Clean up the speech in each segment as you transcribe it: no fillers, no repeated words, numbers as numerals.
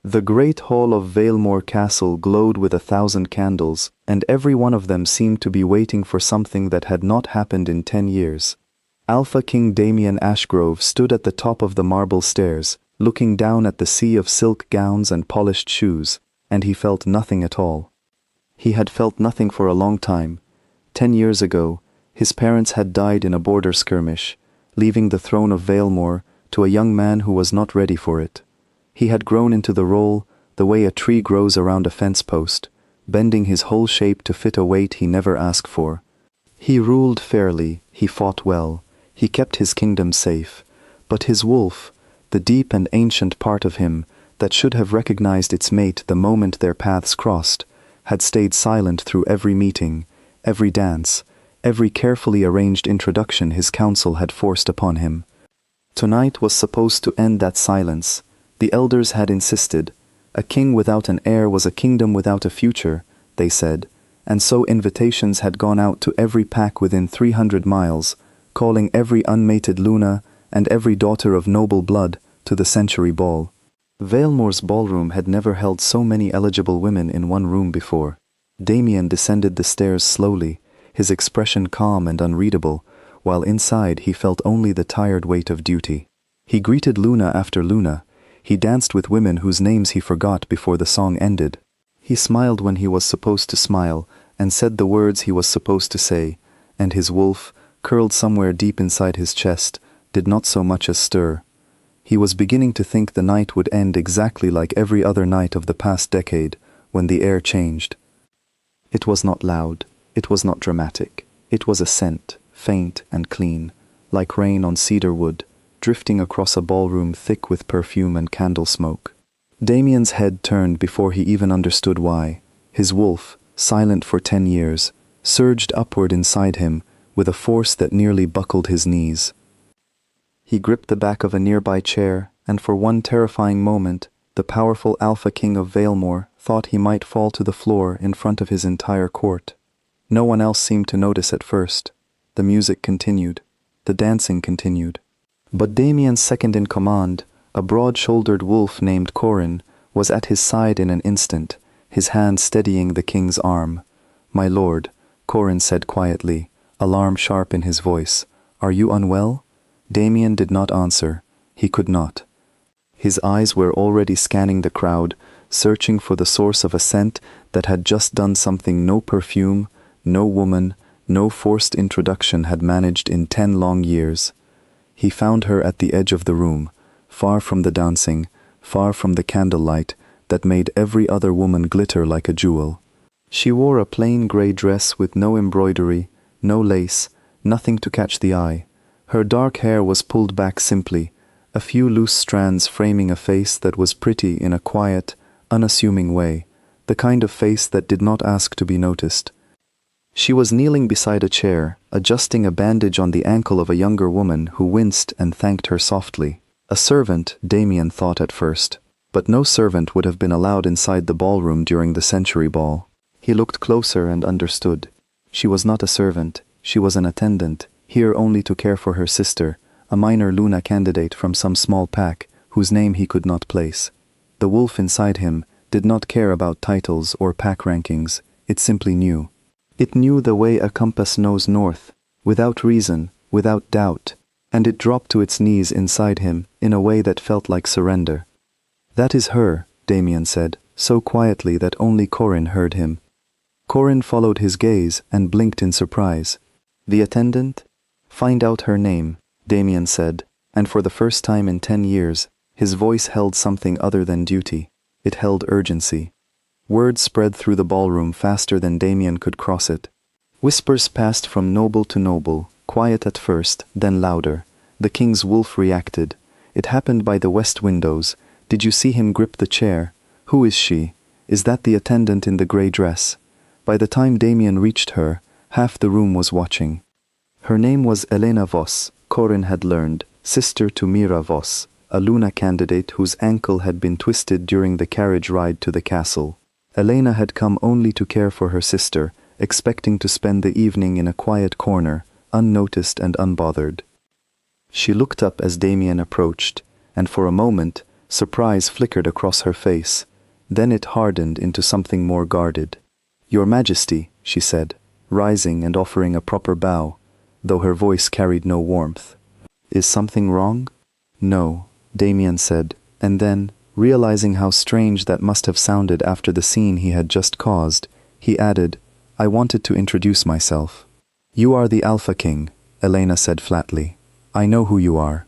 The great hall of Valemore Castle glowed with 1,000 candles, and every one of them seemed to be waiting for something that had not happened in 10 years. Alpha King Damien Ashgrove stood at the top of the marble stairs, looking down at the sea of silk gowns and polished shoes, and he felt nothing at all. He had felt nothing for a long time. 10 years ago, his parents had died in a border skirmish, leaving the throne of Valemore to a young man who was not ready for it. He had grown into the role the way a tree grows around a fence post, bending his whole shape to fit a weight he never asked for. He ruled fairly, he fought well, he kept his kingdom safe, but his wolf, the deep and ancient part of him that should have recognized its mate the moment their paths crossed, had stayed silent through every meeting, every dance, every carefully arranged introduction his council had forced upon him. Tonight was supposed to end that silence. The elders had insisted. A king without an heir was a kingdom without a future, they said, and so invitations had gone out to every pack within 300 miles, calling every unmated Luna and every daughter of noble blood to the century ball. Valemore's ballroom had never held so many eligible women in one room before. Damien descended the stairs slowly, his expression calm and unreadable, while inside he felt only the tired weight of duty. He greeted Luna after Luna. He danced with women whose names he forgot before the song ended. He smiled when he was supposed to smile, and said the words he was supposed to say, and his wolf, curled somewhere deep inside his chest, did not so much as stir. He was beginning to think the night would end exactly like every other night of the past decade, when the air changed. It was not loud, it was not dramatic, it was a scent, faint and clean, like rain on cedar wood, drifting across a ballroom thick with perfume and candle smoke. Damien's head turned before he even understood why. His wolf, silent for 10 years, surged upward inside him with a force that nearly buckled his knees. He gripped the back of a nearby chair, and for one terrifying moment, the powerful Alpha King of Valemore thought he might fall to the floor in front of his entire court. No one else seemed to notice at first. The music continued. The dancing continued. But Damien's second in command, a broad-shouldered wolf named Corin, was at his side in an instant, his hand steadying the king's arm. "My lord," Corin said quietly, alarm sharp in his voice, "are you unwell?" Damien did not answer. He could not. His eyes were already scanning the crowd, searching for the source of a scent that had just done something no perfume, no woman, no forced introduction had managed in 10 long years. He found her at the edge of the room, far from the dancing, far from the candlelight that made every other woman glitter like a jewel. She wore a plain grey dress with no embroidery, no lace, nothing to catch the eye. Her dark hair was pulled back simply, a few loose strands framing a face that was pretty in a quiet, unassuming way, the kind of face that did not ask to be noticed. She was kneeling beside a chair, adjusting a bandage on the ankle of a younger woman who winced and thanked her softly. A servant, Damien thought at first, but no servant would have been allowed inside the ballroom during the century ball. He looked closer and understood. She was not a servant, she was an attendant, here only to care for her sister, a minor Luna candidate from some small pack, whose name he could not place. The wolf inside him did not care about titles or pack rankings, it simply knew. It knew the way a compass knows north, without reason, without doubt, and it dropped to its knees inside him in a way that felt like surrender. "That is her," Damien said, so quietly that only Corin heard him. Corin followed his gaze and blinked in surprise. "The attendant? Find out her name," Damien said, and for the first time in 10 years, his voice held something other than duty. It held urgency. Words spread through the ballroom faster than Damien could cross it. Whispers passed from noble to noble, quiet at first, then louder. The king's wolf reacted. It happened by the west windows. "Did you see him grip the chair? Who is she? Is that the attendant in the grey dress?" By the time Damien reached her, half the room was watching. Her name was Elena Voss, Corin had learned, sister to Mira Voss, a Luna candidate whose ankle had been twisted during the carriage ride to the castle. Elena had come only to care for her sister, expecting to spend the evening in a quiet corner, unnoticed and unbothered. She looked up as Damien approached, and for a moment, Surprise flickered across her face. Then it hardened into something more guarded. "Your Majesty," she said, rising and offering a proper bow, though her voice carried no warmth. "Is something wrong?" "No," Damien said, and then, realizing how strange that must have sounded after the scene he had just caused, he added, "I wanted to introduce myself." "You are the Alpha King," Elena said flatly. "I know who you are."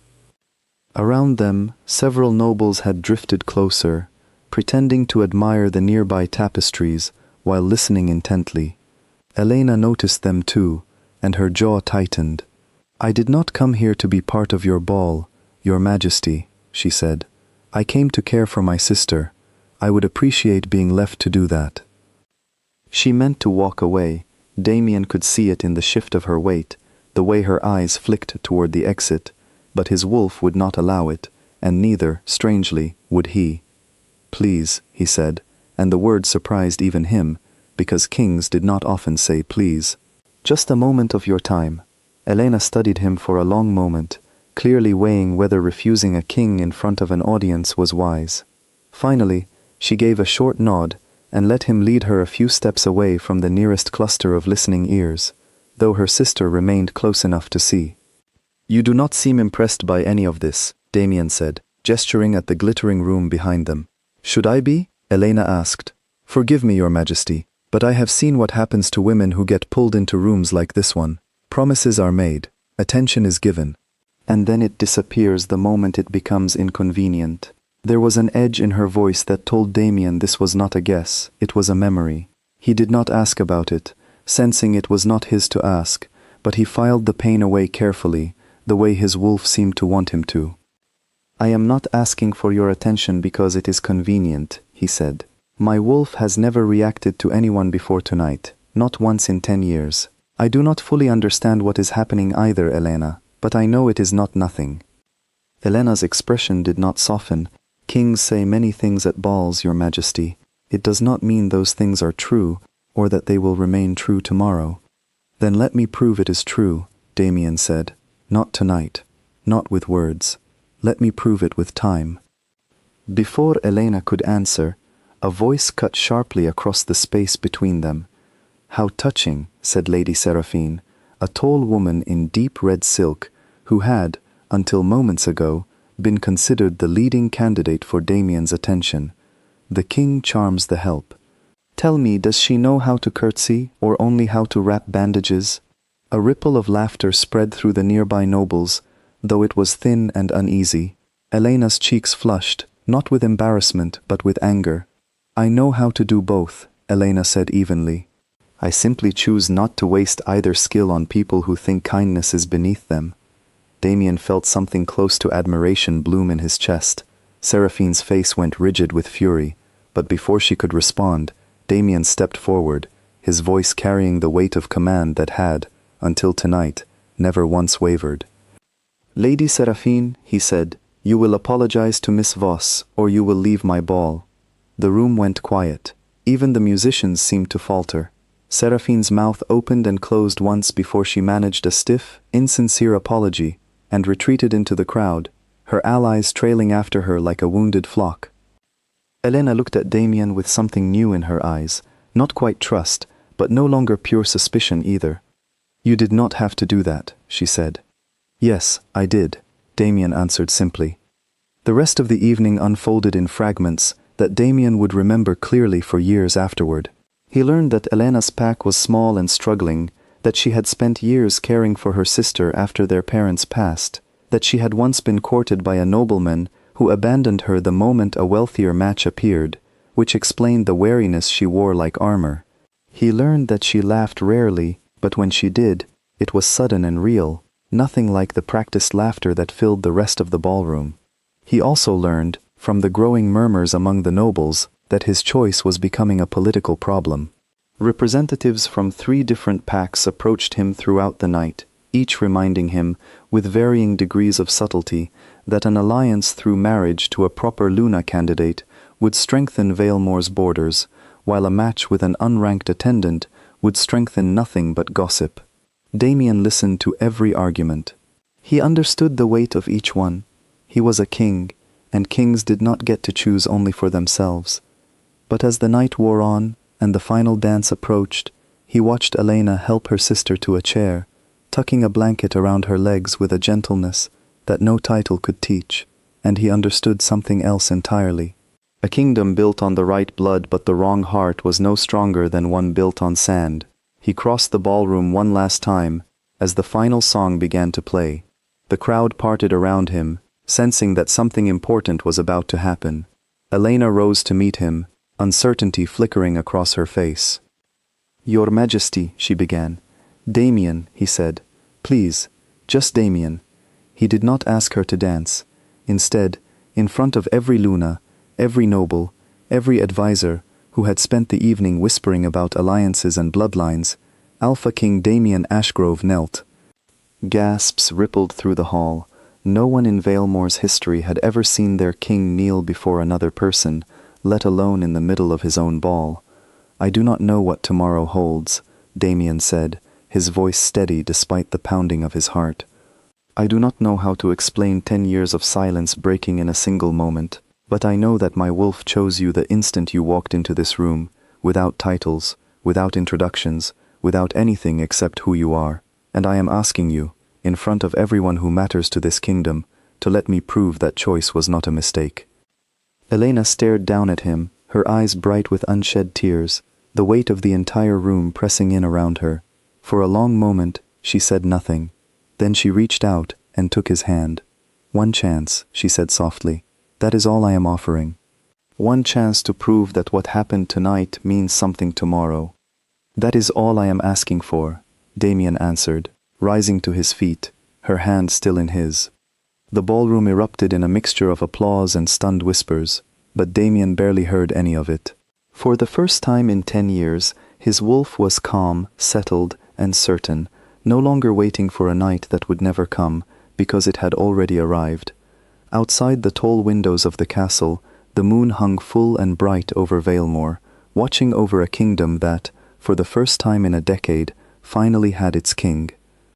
Around them, several nobles had drifted closer, pretending to admire the nearby tapestries while listening intently. Elena noticed them too, and her jaw tightened. "I did not come here to be part of your ball, Your Majesty," she said. "I came to care for my sister. I would appreciate being left to do that." She meant to walk away. Damien could see it in the shift of her weight, the way her eyes flicked toward the exit, but his wolf would not allow it, and neither, strangely, would he. "Please," he said, and the word surprised even him, because kings did not often say please. "Just a moment of your time." Elena studied him for a long moment, clearly weighing whether refusing a king in front of an audience was wise. Finally, she gave a short nod and let him lead her a few steps away from the nearest cluster of listening ears, though her sister remained close enough to see. "You do not seem impressed by any of this," Damien said, gesturing at the glittering room behind them. "Should I be?" Elena asked. "Forgive me, Your Majesty, but I have seen what happens to women who get pulled into rooms like this one. Promises are made, attention is given, and then it disappears the moment it becomes inconvenient." There was an edge in her voice that told Damien this was not a guess, it was a memory. He did not ask about it, sensing it was not his to ask, but he filed the pain away carefully, the way his wolf seemed to want him to. "I am not asking for your attention because it is convenient," he said. "My wolf has never reacted to anyone before tonight, not once in 10 years. I do not fully understand what is happening either, Elena, but I know it is not nothing." Elena's expression did not soften. "Kings say many things at balls, Your Majesty. It does not mean those things are true, or that they will remain true tomorrow." "Then let me prove it is true," Damien said. "Not tonight, not with words. Let me prove it with time." Before Elena could answer, a voice cut sharply across the space between them. "How touching," said Lady Seraphine, a tall woman in deep red silk, who had, until moments ago, been considered the leading candidate for Damien's attention. "The king charms the help. Tell me, does she know how to curtsy, or only how to wrap bandages?" A ripple of laughter spread through the nearby nobles, though it was thin and uneasy. Elena's cheeks flushed, not with embarrassment, but with anger. "I know how to do both," Elena said evenly. "I simply choose not to waste either skill on people who think kindness is beneath them." Damien felt something close to admiration bloom in his chest. Seraphine's face went rigid with fury, but before she could respond, Damien stepped forward, his voice carrying the weight of command that had, until tonight, never once wavered. "Lady Seraphine," he said, "you will apologize to Miss Voss, or you will leave my ball." The room went quiet. Even the musicians seemed to falter. Seraphine's mouth opened and closed once before she managed a stiff, insincere apology, and retreated into the crowd, her allies trailing after her like a wounded flock. Elena looked at Damien with something new in her eyes, not quite trust, but no longer pure suspicion either. "You did not have to do that," she said. "Yes, I did," Damien answered simply. The rest of the evening unfolded in fragments that Damien would remember clearly for years afterward. He learned that Elena's pack was small and struggling, that she had spent years caring for her sister after their parents passed, that she had once been courted by a nobleman who abandoned her the moment a wealthier match appeared, which explained the wariness she wore like armor. He learned that she laughed rarely, but when she did, it was sudden and real, nothing like the practiced laughter that filled the rest of the ballroom. He also learned, from the growing murmurs among the nobles, that his choice was becoming a political problem. Representatives from 3 different packs approached him throughout the night, each reminding him, with varying degrees of subtlety, that an alliance through marriage to a proper Luna candidate would strengthen Valemor's borders, while a match with an unranked attendant would strengthen nothing but gossip. Damien listened to every argument. He understood the weight of each one. He was a king, and kings did not get to choose only for themselves. But as the night wore on, and the final dance approached, he watched Elena help her sister to a chair, tucking a blanket around her legs with a gentleness that no title could teach, and he understood something else entirely. A kingdom built on the right blood but the wrong heart was no stronger than one built on sand. He crossed the ballroom one last time, as the final song began to play. The crowd parted around him, sensing that something important was about to happen. Elena rose to meet him, uncertainty flickering across her face. "Your Majesty," she began. "Damien," he said. "Please, just Damien." He did not ask her to dance. Instead, in front of every Luna, every noble, every advisor who had spent the evening whispering about alliances and bloodlines, Alpha King Damien Ashgrove knelt. Gasps rippled through the hall. No one in Valemor's history had ever seen their king kneel before another person, let alone in the middle of his own ball. "I do not know what tomorrow holds," Damien said, his voice steady despite the pounding of his heart. "I do not know how to explain 10 years of silence breaking in a single moment, but I know that my wolf chose you the instant you walked into this room, without titles, without introductions, without anything except who you are, and I am asking you, in front of everyone who matters to this kingdom, to let me prove that choice was not a mistake." Elena stared down at him, her eyes bright with unshed tears, the weight of the entire room pressing in around her. For a long moment, she said nothing. Then she reached out and took his hand. "One chance," she said softly. "That is all I am offering. One chance to prove that what happened tonight means something tomorrow." "That is all I am asking for," Damien answered, rising to his feet, her hand still in his. The ballroom erupted in a mixture of applause and stunned whispers, but Damien barely heard any of it. For the first time in 10 years, his wolf was calm, settled, and certain, no longer waiting for a night that would never come, because it had already arrived. Outside the tall windows of the castle, the moon hung full and bright over Valemor, watching over a kingdom that, for the first time in a decade, finally had its king.